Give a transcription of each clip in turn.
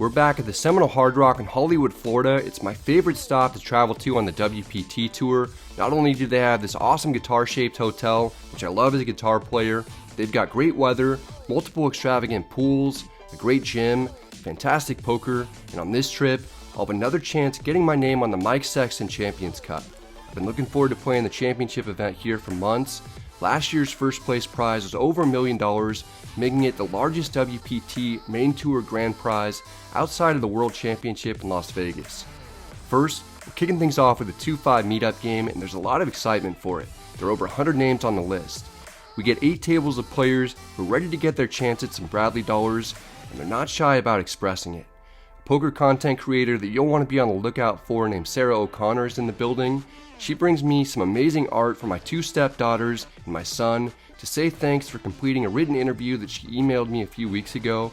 We're back at the Seminole Hard Rock in Hollywood, Florida. It's my favorite stop to travel to on the WPT tour. Not only do they have this awesome guitar-shaped hotel, which I love as a guitar player, they've got great weather, multiple extravagant pools, a great gym, fantastic poker, and on this trip, I'll have another chance getting my name on the Mike Sexton Champions Cup. I've been looking forward to playing the championship event here for months. Last year's first place prize was over $1 million, making it the largest WPT main tour grand prize outside of the World Championship in Las Vegas. First, we're kicking things off with a 2-5 meetup game, and there's a lot of excitement for it. There are over 100 names on the list. We get 8 tables of players who are ready to get their chance at some Bradley dollars, and they're not shy about expressing it. A poker content creator that you'll want to be on the lookout for named Sarah O'Connor is in the building. She brings me some amazing art for my 2 stepdaughters and my son to say thanks for completing a written interview that she emailed me a few weeks ago.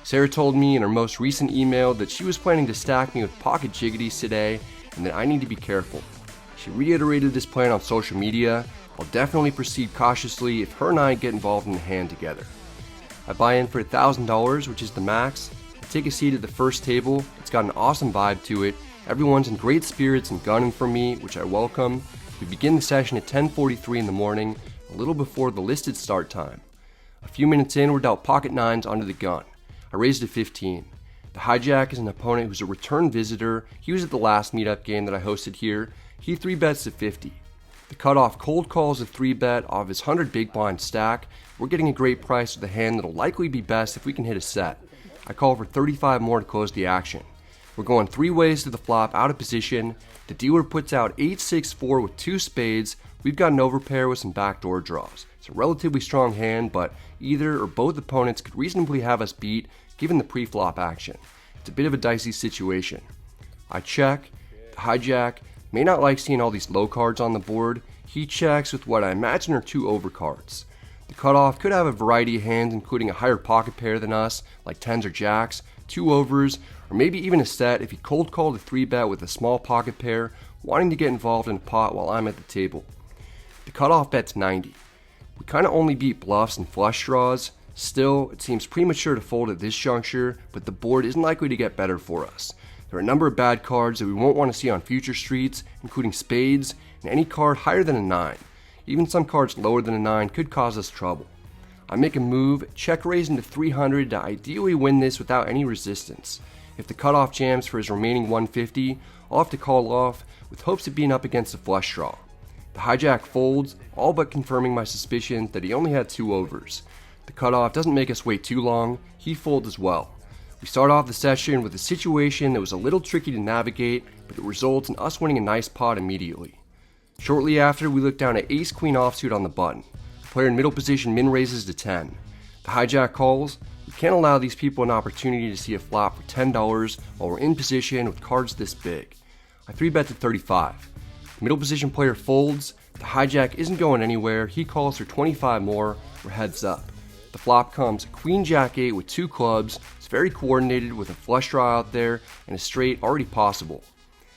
Sarah told me in her most recent email that she was planning to stack me with pocket jiggities today and that I need to be careful. She reiterated this plan on social media. I'll definitely proceed cautiously if her and I get involved in the hand together. I buy in for $1,000, which is the max. I take a seat at the first table. It's got an awesome vibe to it. Everyone's in great spirits and gunning for me, which I welcome. We begin the session at 10:43 in the morning, a little before the listed start time. A few minutes in, we're dealt pocket 9s under the gun. I raised to 15. The hijack is an opponent who's a return visitor. He was at the last meetup game that I hosted here. He 3-bets to 50. The cutoff cold calls a 3-bet off his 100 big blind stack. We're getting a great price with a hand that'll likely be best if we can hit a set. I call for 35 more to close the action. We're going 3 ways to the flop out of position. The dealer puts out 8-6-4 with 2 spades. We've got an overpair with some backdoor draws. It's a relatively strong hand, but either or both opponents could reasonably have us beat given the pre-flop action. It's a bit of a dicey situation. I check. The hijack may not like seeing all these low cards on the board. He checks with what I imagine are 2 overcards. The cutoff could have a variety of hands, including a higher pocket pair than us, like 10s or jacks, 2 overs, or maybe even a set if he cold called a 3-bet with a small pocket pair, wanting to get involved in a pot while I'm at the table. The cutoff bet's 90. We kind of only beat bluffs and flush draws. Still, it seems premature to fold at this juncture, but the board isn't likely to get better for us. There are a number of bad cards that we won't want to see on future streets, including spades and any card higher than a 9. Even some cards lower than a 9 could cause us trouble. I make a move, check raise into 300 to ideally win this without any resistance. If the cutoff jams for his remaining 150, I'll have to call off with hopes of being up against a flush draw. The hijack folds, all but confirming my suspicions that he only had 2 overs. The cutoff doesn't make us wait too long, he folds as well. We start off the session with a situation that was a little tricky to navigate, but it results in us winning a nice pot immediately. Shortly after, we look down at ace-queen offsuit on the button. The player in middle position min-raises to 10. The hijack calls. We can't allow these people an opportunity to see a flop for $10 while we're in position with cards this big. I 3-bet to 35. The middle position player folds. The hijack isn't going anywhere. He calls for 25 more. We're heads up. The flop comes queen jack 8 with 2 clubs. It's very coordinated with a flush draw out there and a straight already possible.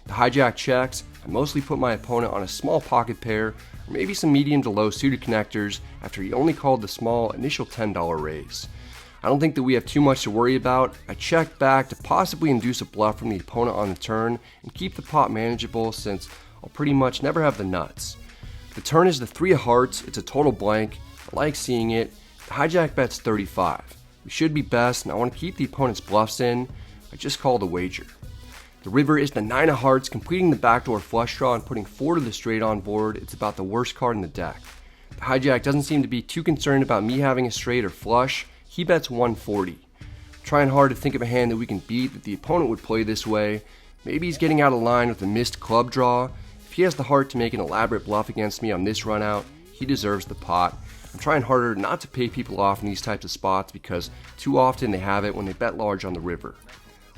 The hijack checks. I mostly put my opponent on a small pocket pair, or maybe some medium to low suited connectors after he only called the small initial $10 raise. I don't think that we have too much to worry about. I check back to possibly induce a bluff from the opponent on the turn and keep the pot manageable since I'll pretty much never have the nuts. The turn is the 3 of hearts. It's a total blank. I like seeing it. The hijack bet's 35. We should be best, and I want to keep the opponent's bluffs in. I just call the wager. The river is the 9 of hearts, completing the backdoor flush draw and putting 4 to the straight on board. It's about the worst card in the deck. The hijack doesn't seem to be too concerned about me having a straight or flush. He bets 140. I'm trying hard to think of a hand that we can beat that the opponent would play this way. Maybe he's getting out of line with a missed club draw. If he has the heart to make an elaborate bluff against me on this run out, he deserves the pot. I'm trying harder not to pay people off in these types of spots because too often they have it when they bet large on the river.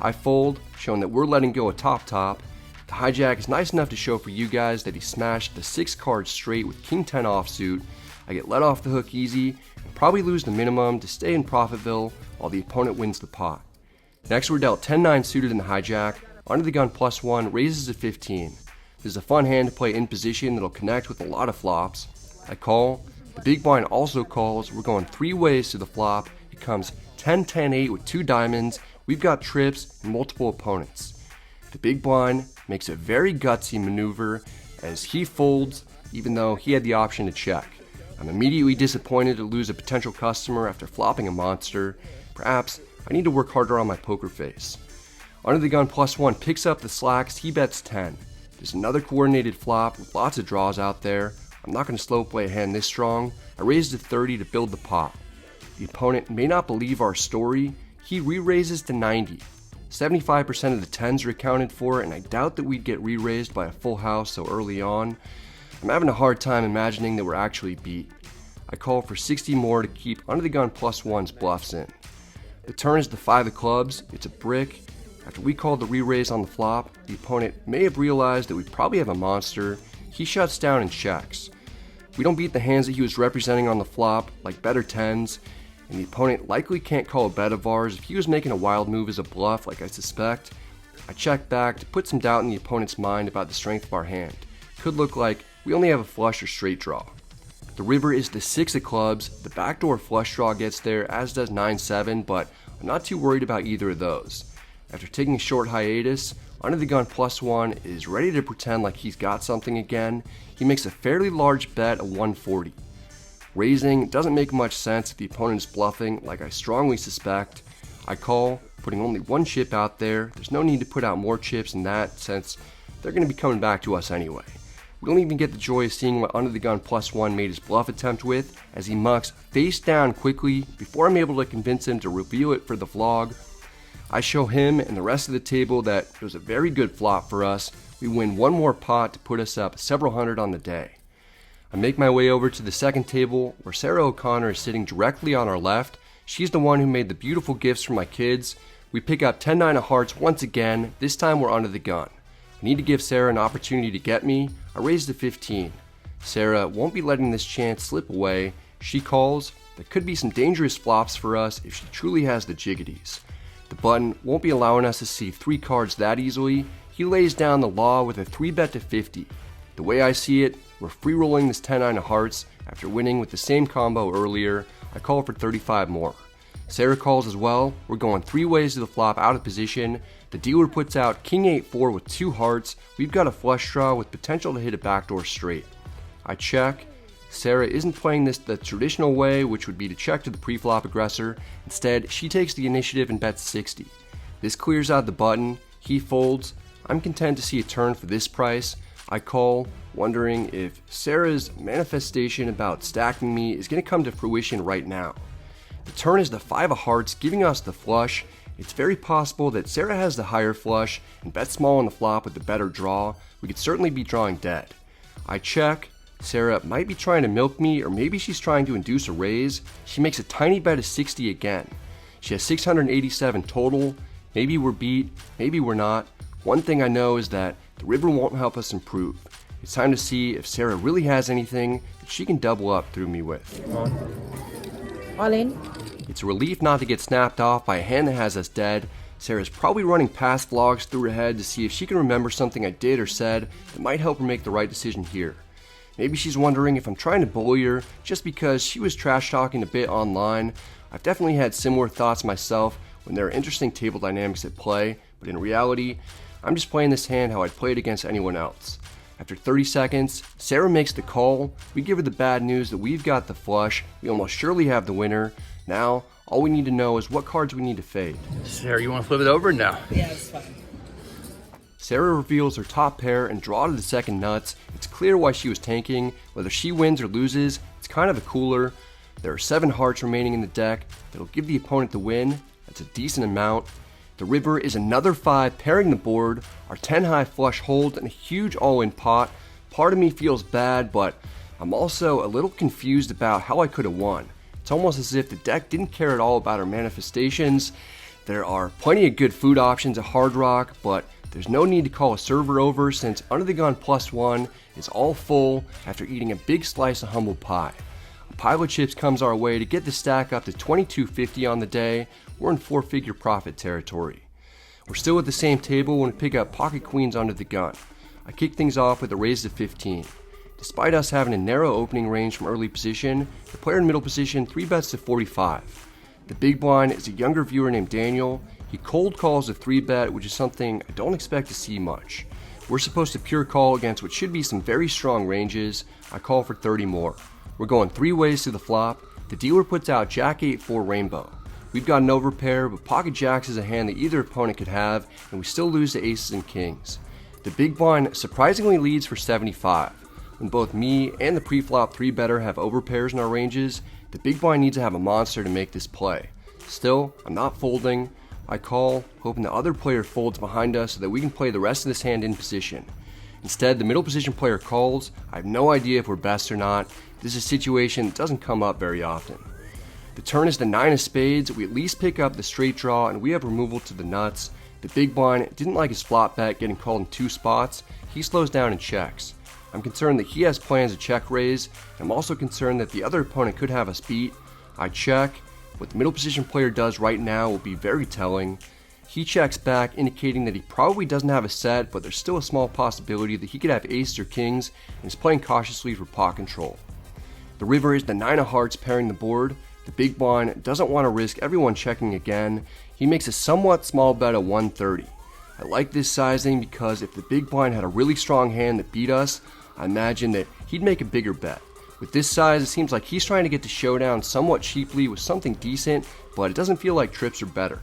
I fold, showing that we're letting go a top. The hijack is nice enough to show for you guys that he smashed the 6 cards straight with king 10 offsuit. I get let off the hook easy and probably lose the minimum to stay in Profitville while the opponent wins the pot. Next we're dealt 10-9 suited in the hijack. Under the gun +1 raises to 15. This is a fun hand to play in position that'll connect with a lot of flops. I call. The big blind also calls. We're going 3 ways to the flop. It comes 10-10-8 with 2 diamonds. we've got trips and multiple opponents. The big blind makes a very gutsy maneuver as he folds even though he had the option to check. I'm immediately disappointed to lose a potential customer after flopping a monster. Perhaps I need to work harder on my poker face. Under the gun +1 picks up the slacks, he bets 10. There's another coordinated flop with lots of draws out there. I'm not going to slow play a hand this strong. I raised to 30 to build the pot. The opponent may not believe our story. He re-raises to 90. 75% of the 10s are accounted for, and I doubt that we'd get re-raised by a full house so early on. I'm having a hard time imagining that we're actually beat. I call for 60 more to keep under the gun +1's bluffs in. The turn is the 5 of clubs. It's a brick. After we called the re-raise on the flop, the opponent may have realized that we probably have a monster. He shuts down and checks. We don't beat the hands that he was representing on the flop, like better 10s, and the opponent likely can't call a bet of ours if he was making a wild move as a bluff like I suspect. I check back to put some doubt in the opponent's mind about the strength of our hand. Could look like we only have a flush or straight draw. The river is the 6 of clubs. The backdoor flush draw gets there, as does 9-7, but I'm not too worried about either of those. After taking a short hiatus, under the gun +1 is ready to pretend like he's got something again. He makes a fairly large bet of 140. Raising doesn't make much sense if the opponent is bluffing, like I strongly suspect. I call, putting only one chip out there. There's no need to put out more chips than that since they're going to be coming back to us anyway. We don't even get the joy of seeing what under the gun +1 made his bluff attempt with, as he mucks face down quickly before I'm able to convince him to reveal it for the vlog. I show him and the rest of the table that it was a very good flop for us. We win one more pot to put us up several hundred on the day. I make my way over to the second table where Sarah O'Connor is sitting directly on our left. She's the one who made the beautiful gifts for my kids. We pick up 10-9 of hearts once again. This time we're under the gun. I need to give Sarah an opportunity to get me. I raise to 15. Sarah won't be letting this chance slip away. She calls. There could be some dangerous flops for us if she truly has the jiggities. The button won't be allowing us to see 3 cards that easily. He lays down the law with a 3-bet to 50. The way I see it, we're free-rolling this 10-9 of hearts after winning with the same combo earlier. I call for 35 more. Sarah calls as well. We're going 3 ways to the flop out of position. The dealer puts out King 8-4 with 2 hearts. We've got a flush draw with potential to hit a backdoor straight. I check. Sarah isn't playing this the traditional way, which would be to check to the pre-flop aggressor. Instead, she takes the initiative and bets 60. This clears out the button. He folds. I'm content to see a turn for this price. I call, wondering if Sarah's manifestation about stacking me is going to come to fruition right now. The turn is the 5 of hearts, giving us the flush. It's very possible that Sarah has the higher flush and bets small on the flop with the better draw. We could certainly be drawing dead. I check. Sarah might be trying to milk me, or maybe she's trying to induce a raise. She makes a tiny bet of 60 again. She has 687 total. Maybe we're beat, maybe we're not. One thing I know is that the river won't help us improve. It's time to see if Sarah really has anything that she can double up through me with. All in. It's a relief not to get snapped off by a hand that has us dead. Sarah's probably running past vlogs through her head to see if she can remember something I did or said that might help her make the right decision here. Maybe she's wondering if I'm trying to bully her just because she was trash talking a bit online. I've definitely had similar thoughts myself when there are interesting table dynamics at play, but in reality, I'm just playing this hand how I'd play it against anyone else. After 30 seconds, Sarah makes the call. We give her the bad news that we've got the flush. We almost surely have the winner. Now, all we need to know is what cards we need to fade. Sarah, you want to flip it over now? Yeah, it's fine. Sarah reveals her top pair and draw to the second nuts. It's clear why she was tanking. Whether she wins or loses, it's kind of a cooler. There are 7 hearts remaining in the deck that'll give the opponent the win. That's a decent amount. The river is another 5 pairing the board. Our 10 high flush holds and a huge all-in pot. Part of me feels bad, but I'm also a little confused about how I could have won. It's almost as if the deck didn't care at all about our manifestations. There are plenty of good food options at Hard Rock, but there's no need to call a server over since under the gun +1 is all full after eating a big slice of humble pie. A pile of chips comes our way to get the stack up to $22.50 on the day. We're in 4-figure profit territory. We're still at the same table when we pick up pocket queens under the gun. I kick things off with a raise to 15. Despite us having a narrow opening range from early position, the player in middle position 3-bets to 45. The big blind is a younger viewer named Daniel. He He cold calls a 3-bet, which is something I don't expect to see much. We're supposed to pure call against what should be some very strong ranges. I call for 30 more. We're going 3 ways to the flop. The dealer puts out Jack 8-4 rainbow. We've got an overpair, but pocket jacks is a hand that either opponent could have, and we still lose to aces and kings. The big blind surprisingly leads for 75. When both me and the pre-flop 3-better have overpairs in our ranges, the big blind needs to have a monster to make this play. Still, I'm not folding. I call, hoping the other player folds behind us so that we can play the rest of this hand in position. Instead, the middle position player calls. I have no idea if we're best or not. This is a situation that doesn't come up very often. The turn is the 9 of spades. We at least pick up the straight draw and we have removal to the nuts. The big blind didn't like his flop bet getting called in 2 spots. He slows down and checks. I'm concerned that he has plans to check raise. I'm also concerned that the other opponent could have us beat. I check. What the middle position player does right now will be very telling. He checks back, indicating that he probably doesn't have a set, but there's still a small possibility that he could have aces or kings, and is playing cautiously for pot control. The river is the 9 of hearts pairing the board. The big blind doesn't want to risk everyone checking again. He makes a somewhat small bet of 130. I like this sizing because if the big blind had a really strong hand that beat us, I imagine that he'd make a bigger bet. With this size, it seems like he's trying to get to showdown somewhat cheaply with something decent, but it doesn't feel like trips are better.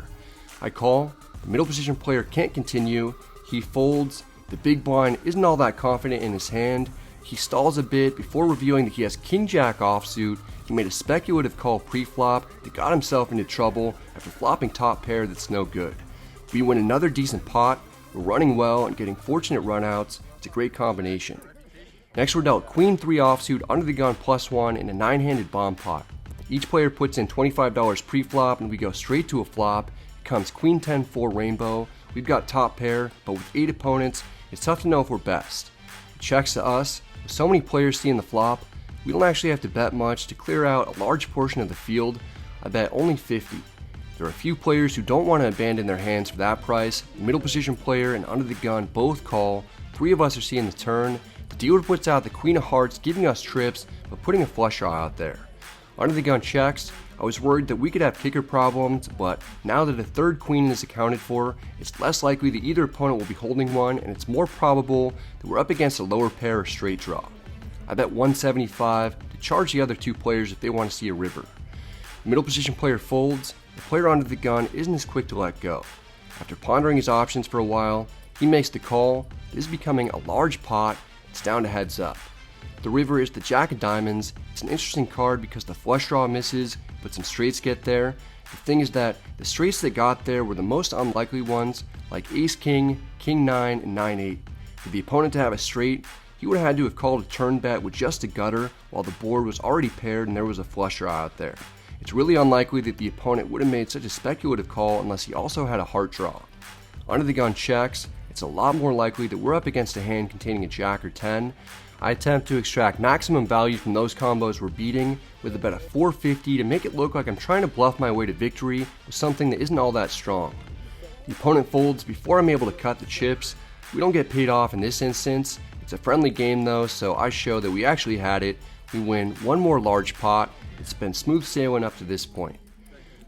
I call. The middle position player can't continue. He folds. The big blind isn't all that confident in his hand. He stalls a bit before revealing that he has king-jack offsuit. He made a speculative call pre-flop that got himself into trouble after flopping top pair that's no good. We win another decent pot. We're running well and getting fortunate runouts. It's a great combination. Next, we're dealt queen 3 offsuit under the gun +1 in a 9-handed bomb pot. Each player puts in $25 pre-flop and we go straight to a flop. It comes queen 10-4 rainbow. We've got top pair, but with 8 opponents, it's tough to know if we're best. It checks to us. With so many players seeing the flop, we don't actually have to bet much to clear out a large portion of the field. I bet only 50. There are a few players who don't want to abandon their hands for that price. The middle position player and under the gun both call. 3 of us are seeing the turn. The dealer puts out the queen of hearts, giving us trips, but putting a flush draw out there. Under the gun checks. I was worried that we could have kicker problems, but now that a 3rd queen is accounted for, it's less likely that either opponent will be holding one, and it's more probable that we're up against a lower pair or straight draw. I bet 175 to charge the other 2 players if they want to see a river. The middle position player folds. The player under the gun isn't as quick to let go. After pondering his options for a while, he makes the call. This is becoming a large pot. It's down to heads up. The river is the jack of diamonds. It's an interesting card because the flush draw misses, but some straights get there. The thing is that the straights that got there were the most unlikely ones, like ace king, king 9, and 9-8. For the opponent to have a straight, he would have had to have called a turn bet with just a gutter while the board was already paired and there was a flush draw out there. It's really unlikely that the opponent would have made such a speculative call unless he also had a heart draw. Under the gun checks. It's a lot more likely that we're up against a hand containing a jack or 10. I attempt to extract maximum value from those combos we're beating with a bet of 450 to make it look like I'm trying to bluff my way to victory with something that isn't all that strong. The opponent folds before I'm able to cut the chips. We don't get paid off in this instance. It's a friendly game though, so I show that we actually had it. We win one more large pot. It's been smooth sailing up to this point.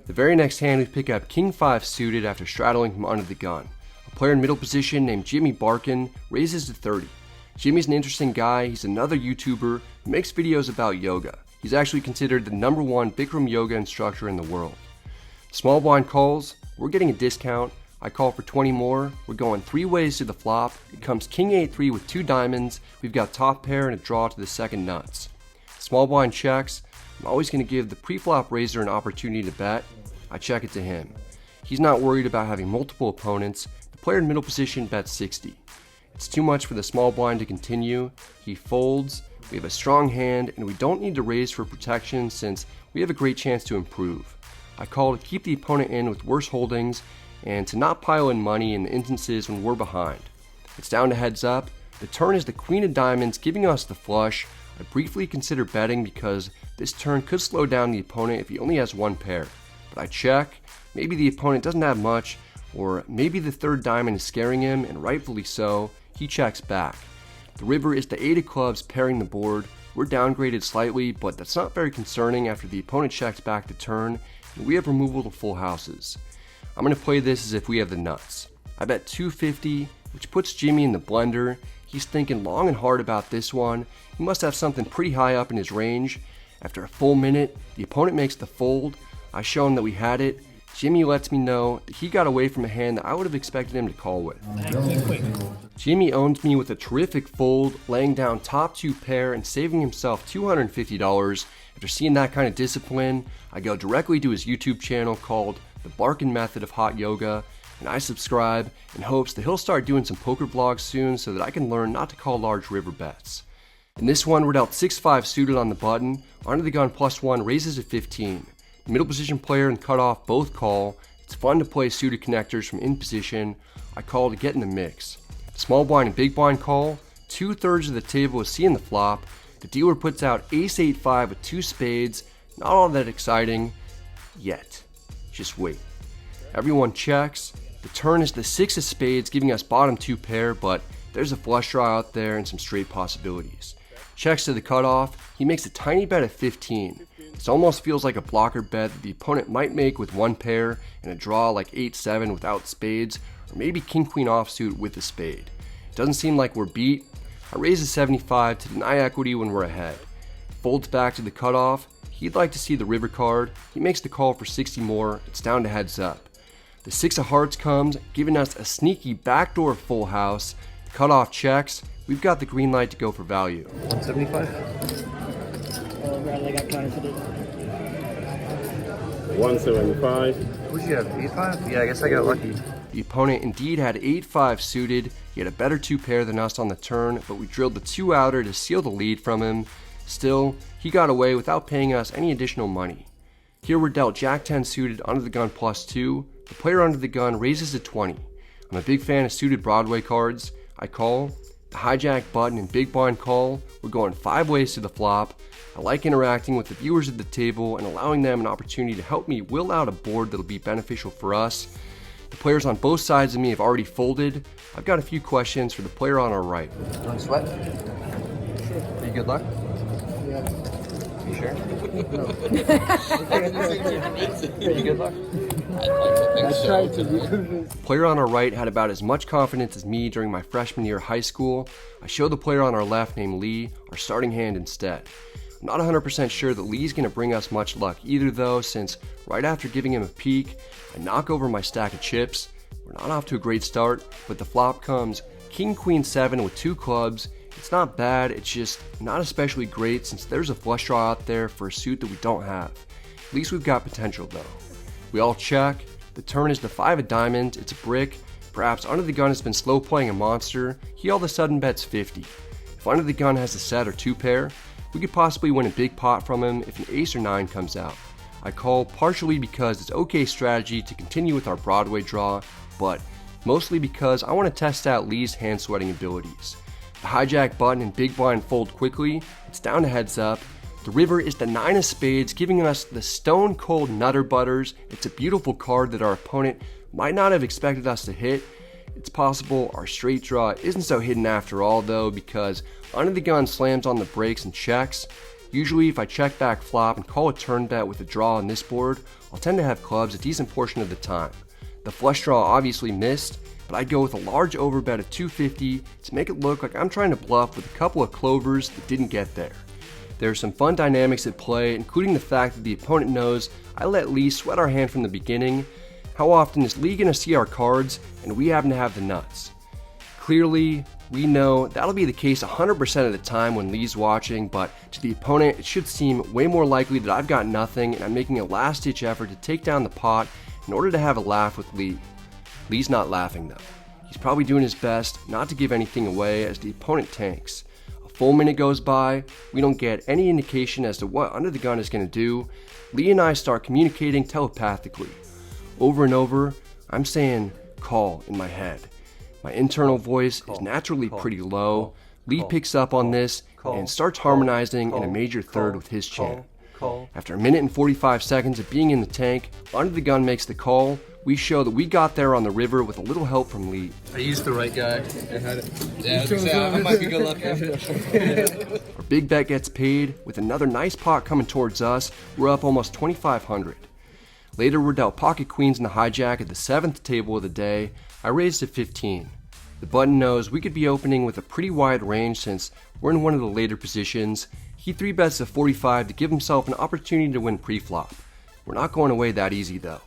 The very next hand we pick up king 5 suited after straddling from under the gun. A player in middle position named Jimmy Barkin raises to 30. Jimmy's an interesting guy. He's another YouTuber who makes videos about yoga. He's actually considered the #1 Bikram yoga instructor in the world. Small blind calls. We're getting a discount. I call for 20 more. We're going 3 ways to the flop. It comes king 8-3 with 2 diamonds. We've got top pair and a draw to the second nuts. Small blind checks. I'm always going to give the pre-flop raiser an opportunity to bet. I check it to him. He's not worried about having multiple opponents. The player in middle position bets 60. It's too much for the small blind to continue. He folds. We have a strong hand and we don't need to raise for protection since we have a great chance to improve. I call to keep the opponent in with worse holdings and to not pile in money in the instances when we're behind. It's down to heads up. The turn is the queen of diamonds giving us the flush. I briefly consider betting because this turn could slow down the opponent if he only has 1 pair. But I check. Maybe the opponent doesn't have much, or maybe the 3rd diamond is scaring him, and rightfully so. He checks back. The river is the 8 of clubs pairing the board. We're downgraded slightly, but that's not very concerning after the opponent checks back the turn, and we have removal to full houses. I'm going to play this as if we have the nuts. I bet 250, which puts Jimmy in the blender. He's thinking long and hard about this one. He must have something pretty high up in his range. After a full minute, the opponent makes the fold. I show him that we had it. Jimmy lets me know that he got away from a hand that I would have expected him to call with. Jimmy owns me with a terrific fold, laying down top 2 pair and saving himself $250. After seeing that kind of discipline, I go directly to his YouTube channel called The Barkin Method of Hot Yoga, and I subscribe in hopes that he'll start doing some poker vlogs soon so that I can learn not to call large river bets. In this one, we're dealt 6-5 suited on the button. Under the gun +1 raises to 15. The middle position player and cutoff both call. It's fun to play suited connectors from in position. I call to get in the mix. Small blind and big blind call. 2/3 of the table is seeing the flop. The dealer puts out ace-8-5 with 2 spades. Not all that exciting yet. Just wait. Everyone checks. The turn is the 6 of spades, giving us bottom 2 pair, but there's a flush draw out there and some straight possibilities. Checks to the cutoff. He makes a tiny bet of 15. This almost feels like a blocker bet that the opponent might make with 1 pair and a draw like 8-7 without spades, or maybe king-queen offsuit with a spade. It doesn't seem like we're beat. I raise a 75 to deny equity when we're ahead. Folds back to the cutoff. He'd like to see the river card. He makes the call for 60 more. It's down to heads up. The 6 of hearts comes, giving us a sneaky backdoor full house. The cutoff checks. We've got the green light to go for value. 175? I got counterfeited. 175. What did you have, 8-5? Yeah, I guess I got lucky. The opponent indeed had 8-5 suited. He had a better 2 pair than us on the turn, but we drilled the 2 outer to seal the lead from him. Still, he got away without paying us any additional money. Here we're dealt Jack-10 suited under the gun +2. The player under the gun raises to 20. I'm a big fan of suited Broadway cards. I call. The hijack button and big blind call. We're going 5 ways to the flop. I like interacting with the viewers at the table and allowing them an opportunity to help me will out a board that'll be beneficial for us. The players on both sides of me have already folded. I've got a few questions for the player on our right. You want to sweat? Are you good luck? Yeah. You sure? No. Are you good luck? I tried to do The player on our right had about as much confidence as me during my freshman year of high school. I showed the player on our left named Lee our starting hand instead. I'm not 100% sure that Lee's going to bring us much luck either though, since right after giving him a peek, I knock over my stack of chips. We're not off to a great start, but the flop comes King-Queen-7 with 2 clubs. It's not bad, it's just not especially great since there's a flush draw out there for a suit that we don't have. At least we've got potential though. We all check. The turn is the 5 of diamonds. It's a brick. Perhaps under the gun has been slow playing a monster. He all of a sudden bets 50. If under the gun has a set or 2 pair, we could possibly win a big pot from him if an ace or 9 comes out. I call partially because it's okay strategy to continue with our Broadway draw, but mostly because I want to test out Lee's hand sweating abilities. The hijack button and big blind fold quickly. It's down to heads up. The river is the 9 of spades, giving us the stone cold nutter butters. It's a beautiful card that our opponent might not have expected us to hit. It's possible our straight draw isn't so hidden after all though, because under the gun slams on the brakes and checks. Usually if I check back flop and call a turn bet with a draw on this board, I'll tend to have clubs a decent portion of the time. The flush draw obviously missed, but I'd go with a large overbet of 250 to make it look like I'm trying to bluff with a couple of clovers that didn't get there. There are some fun dynamics at play, including the fact that the opponent knows I let Lee sweat our hand from the beginning. How often is Lee going to see our cards and we happen to have the nuts? Clearly, we know that'll be the case 100% of the time when Lee's watching, but to the opponent it should seem way more likely that I've got nothing and I'm making a last-ditch effort to take down the pot in order to have a laugh with Lee. Lee's not laughing though. He's probably doing his best not to give anything away as the opponent tanks. A full minute goes by, we don't get any indication as to what under the gun is going to do. Lee and I start communicating telepathically. Over and over, I'm saying call in my head. My internal voice is naturally pretty low. Lee picks up on this and starts harmonizing in a major third with his chant. After a minute and 45 seconds of being in the tank, under the gun makes the call. We show that we got there on the river with a little help from Lee. I used the right guy. I had it. Yeah, I might be good luck. Our big bet gets paid with another nice pot coming towards us. We're up almost 2,500. Later we're dealt pocket queens in the hijack at the 7th table of the day. I raised to 15. The button knows we could be opening with a pretty wide range since we're in one of the later positions. He 3-bets to 45 to give himself an opportunity to win pre-flop. We're not going away that easy though,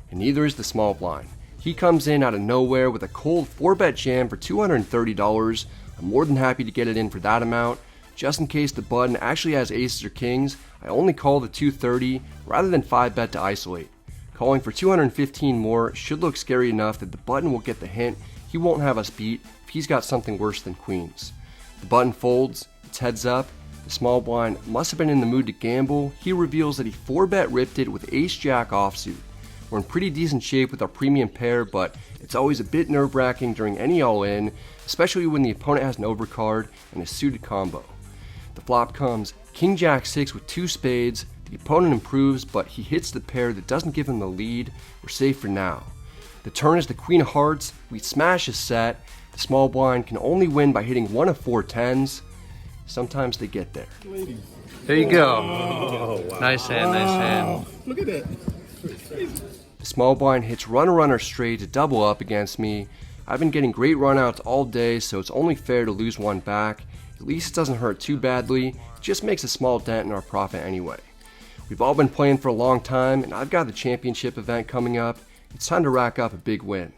and neither is the small blind. He comes in out of nowhere with a cold 4-bet jam for $230. I'm more than happy to get it in for that amount. Just in case the button actually has aces or kings, I only call the 230 rather than 5-bet to isolate. Calling for 215 more should look scary enough that the button will get the hint he won't have us beat if he's got something worse than queens. The button folds, it's heads up. The small blind must have been in the mood to gamble. He reveals that he 4-bet ripped it with ace-jack offsuit. We're in pretty decent shape with our premium pair, but it's always a bit nerve-wracking during any all-in, especially when the opponent has an overcard and a suited combo. The flop comes king-jack-6 with 2 spades. The opponent improves, but he hits the pair that doesn't give him the lead. We're safe for now. The turn is the queen of hearts. We smash a set. The small blind can only win by hitting one of 4 10s. Sometimes they get there. There you go. Oh, wow. Nice hand, nice hand. Look at that. The small blind hits runner straight to double up against me. I've been getting great runouts all day, so it's only fair to lose one back. At least it doesn't hurt too badly. It just makes a small dent in our profit anyway. We've all been playing for a long time, and I've got the championship event coming up. It's time to rack up a big win.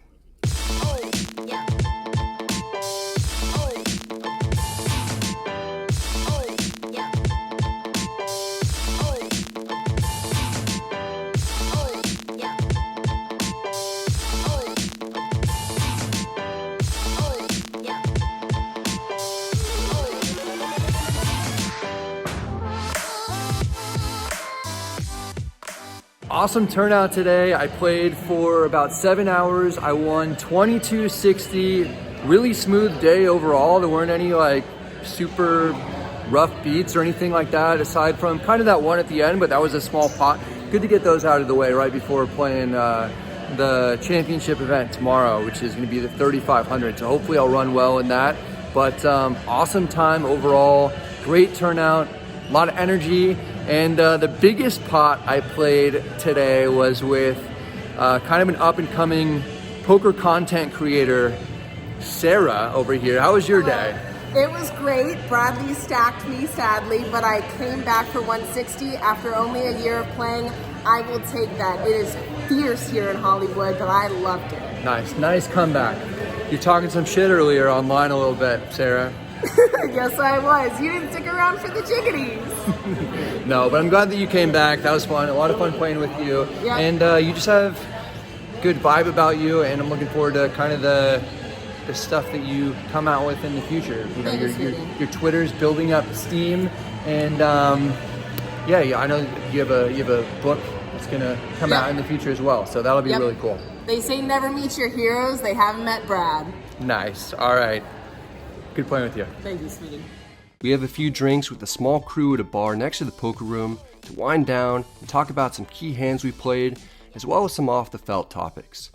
Awesome turnout today. I played for about 7 hours. I won 2260. Really smooth day overall. There weren't any like super rough beats or anything like that, aside from kind of that one at the end, but that was a small pot. Good to get those out of the way right before playing the championship event tomorrow, which is going to be the 3500. So hopefully I'll run well in that. But awesome time overall. Great turnout. A lot of energy. And the biggest pot I played today was with kind of an up-and-coming poker content creator, Sarah, over here. How was your day? It was great. Bradley stacked me, sadly, but I came back for 160 after only a year of playing. I will take that. It is fierce here in Hollywood, but I loved it. Nice comeback. You're talking some shit earlier online a little bit, Sarah. Yes, I was. You didn't stick around for the chickadees. No, but I'm glad that you came back. That was fun. A lot of fun playing with you. Yeah. And you just have good vibe about you, and I'm looking forward to kind of the stuff that you come out with in the future. You know, your Twitter's building up steam, and yeah, I know you have a book that's gonna come out in the future as well. So that'll be really cool. They say never meet your heroes. They haven't met Brad. Nice. All right. Good playing with you. Thank you, sweetie. We have a few drinks with a small crew at a bar next to the poker room to wind down and talk about some key hands we played, as well as some off-the-felt topics.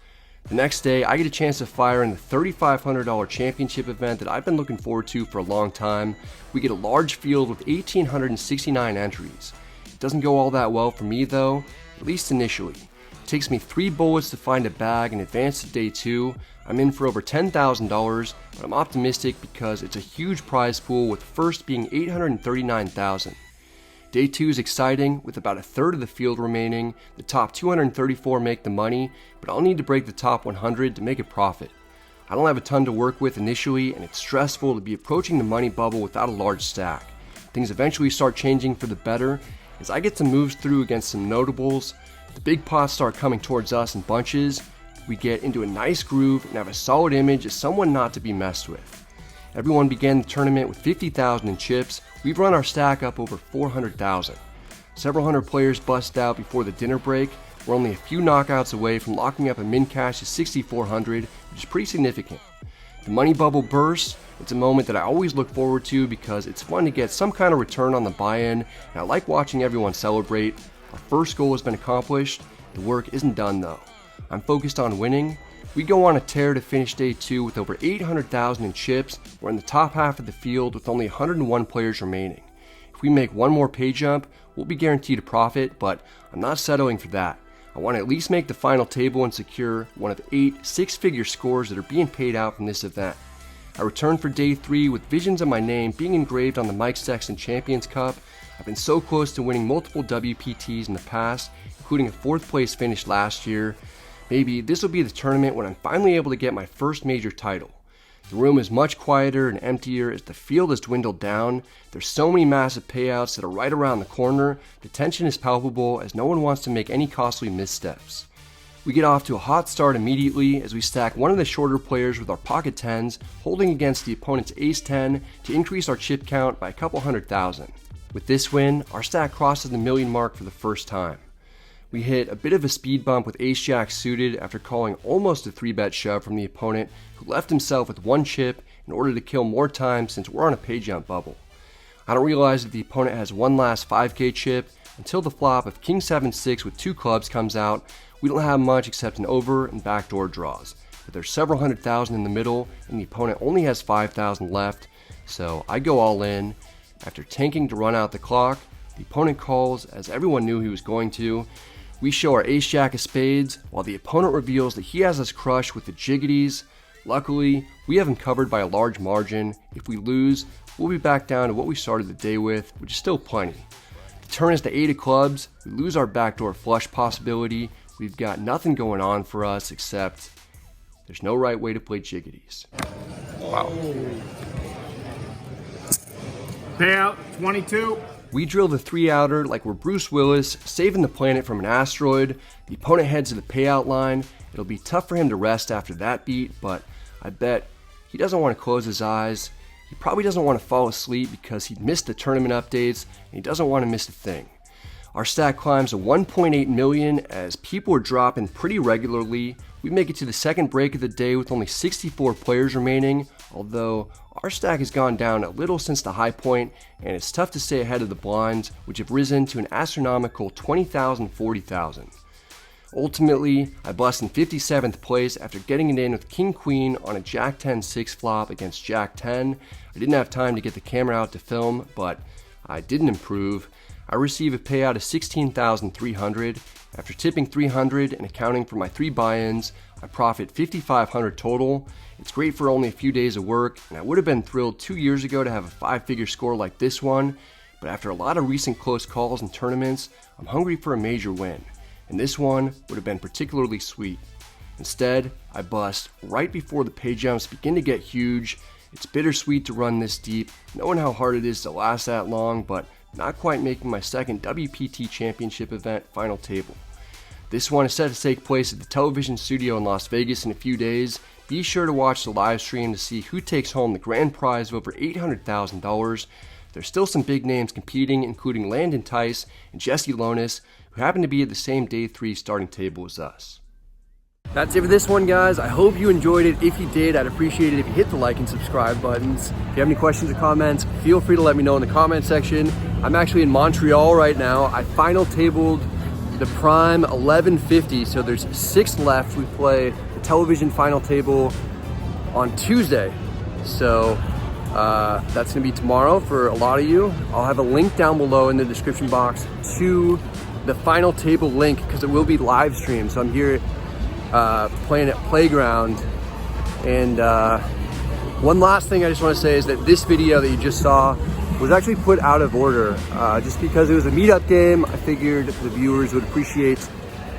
The next day, I get a chance to fire in the $3,500 championship event that I've been looking forward to for a long time. We get a large field with 1,869 entries. It doesn't go all that well for me though, at least initially. It takes me 3 bullets to find a bag and advance to day 2. I'm in for over $10,000, but I'm optimistic because it's a huge prize pool, with first being $839,000. Day 2 is exciting, with about a third of the field remaining. The top 234 make the money, but I'll need to break the top 100 to make a profit. I don't have a ton to work with initially, and it's stressful to be approaching the money bubble without a large stack. Things eventually start changing for the better as I get some moves through against some notables. The big pots start coming towards us in bunches. We get into a nice groove and have a solid image as someone not to be messed with. Everyone began the tournament with 50,000 in chips. We've run our stack up over 400,000. Several hundred players bust out before the dinner break. We're only a few knockouts away from locking up a min cash of 6,400, which is pretty significant. The money bubble bursts. It's a moment that I always look forward to because it's fun to get some kind of return on the buy-in, and I like watching everyone celebrate. Our first goal has been accomplished. The work isn't done though. I'm focused on winning. We go on a tear to finish day 2 with over 800,000 in chips. We're in the top half of the field with only 101 players remaining. If we make one more pay jump, we'll be guaranteed a profit, but I'm not settling for that. I want to at least make the final table and secure one of 8 six-figure scores that are being paid out from this event. I returned for day 3 with visions of my name being engraved on the Mike Sexton Champions Cup. I've been so close to winning multiple WPTs in the past, including a 4th place finish last year. Maybe this will be the tournament when I'm finally able to get my first major title. The room is much quieter and emptier as the field has dwindled down. There's so many massive payouts that are right around the corner. The tension is palpable as no one wants to make any costly missteps. We get off to a hot start immediately as we stack one of the shorter players with our pocket 10s, holding against the opponent's ace 10 to increase our chip count by a couple 100,000. With this win, our stack crosses the million mark for the first time. We hit a bit of a speed bump with ace jack suited after calling almost a 3-bet shove from the opponent, who left himself with 1 chip in order to kill more time since we're on a pay jump bubble. I don't realize that the opponent has one last 5k chip until the flop of king 7-6 with 2 clubs comes out. We don't have much except an over and backdoor draws, but there's several 100,000 in the middle and the opponent only has 5,000 left, so I go all in. After tanking to run out the clock, the opponent calls as everyone knew he was going to. We show our ace jack of spades while the opponent reveals that he has us crushed with the jiggities. Luckily, we have him covered by a large margin. If we lose, we'll be back down to what we started the day with, which is still plenty. The turn is to 8 of clubs. We lose our backdoor flush possibility. We've got nothing going on for us except there's no right way to play jiggities. Wow. Payout 22. We drill the 3-outer like we're Bruce Willis, saving the planet from an asteroid. The opponent heads to the payout line. It'll be tough for him to rest after that beat, but I bet he doesn't want to close his eyes. He probably doesn't want to fall asleep because he missed the tournament updates, and he doesn't want to miss a thing. Our stack climbs to 1.8 million as people are dropping pretty regularly. We make it to the second break of the day with only 64 players remaining, although our stack has gone down a little since the high point, and it's tough to stay ahead of the blinds, which have risen to an astronomical 20,000, 40,000. Ultimately, I bust in 57th place after getting it in with King Queen on a Jack 10 6 flop against Jack 10. I didn't have time to get the camera out to film, but I didn't improve. I receive a payout of 16,300. After tipping 300 and accounting for my 3 buy-ins, I profit 5,500 total. It's great for only a few days of work, and I would have been thrilled 2 years ago to have a 5-figure score like this one, but after a lot of recent close calls and tournaments, I'm hungry for a major win, and this one would have been particularly sweet. Instead, I bust right before the pay jumps begin to get huge. It's bittersweet to run this deep, knowing how hard it is to last that long, but not quite making my second WPT Championship event final table. This one is set to take place at the television studio in Las Vegas in a few days. Be sure to watch the live stream to see who takes home the grand prize of over $800,000. There's still some big names competing, including Landon Tice and Jesse Lonis, who happen to be at the same day 3 starting table as us. That's it for this one, guys. I hope you enjoyed it. If you did, I'd appreciate it if you hit the like and subscribe buttons. If you have any questions or comments, feel free to let me know in the comment section. I'm actually in Montreal right now. I final tabled the prime 1150, so there's 6 left. We play the television final table on Tuesday, so that's gonna be tomorrow for a lot of you. I'll have a link down below in the description box to the final table link because it will be live streamed. So I'm here playing at Playground, and one last thing I just want to say is that this video that you just saw was actually put out of order just because it was a meetup game. I figured the viewers would appreciate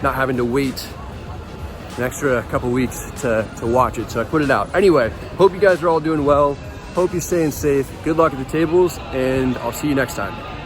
not having to wait an extra couple weeks to watch it, so I put it out. Anyway, hope you guys are all doing well. Hope you're staying safe. Good luck at the tables, and I'll see you next time.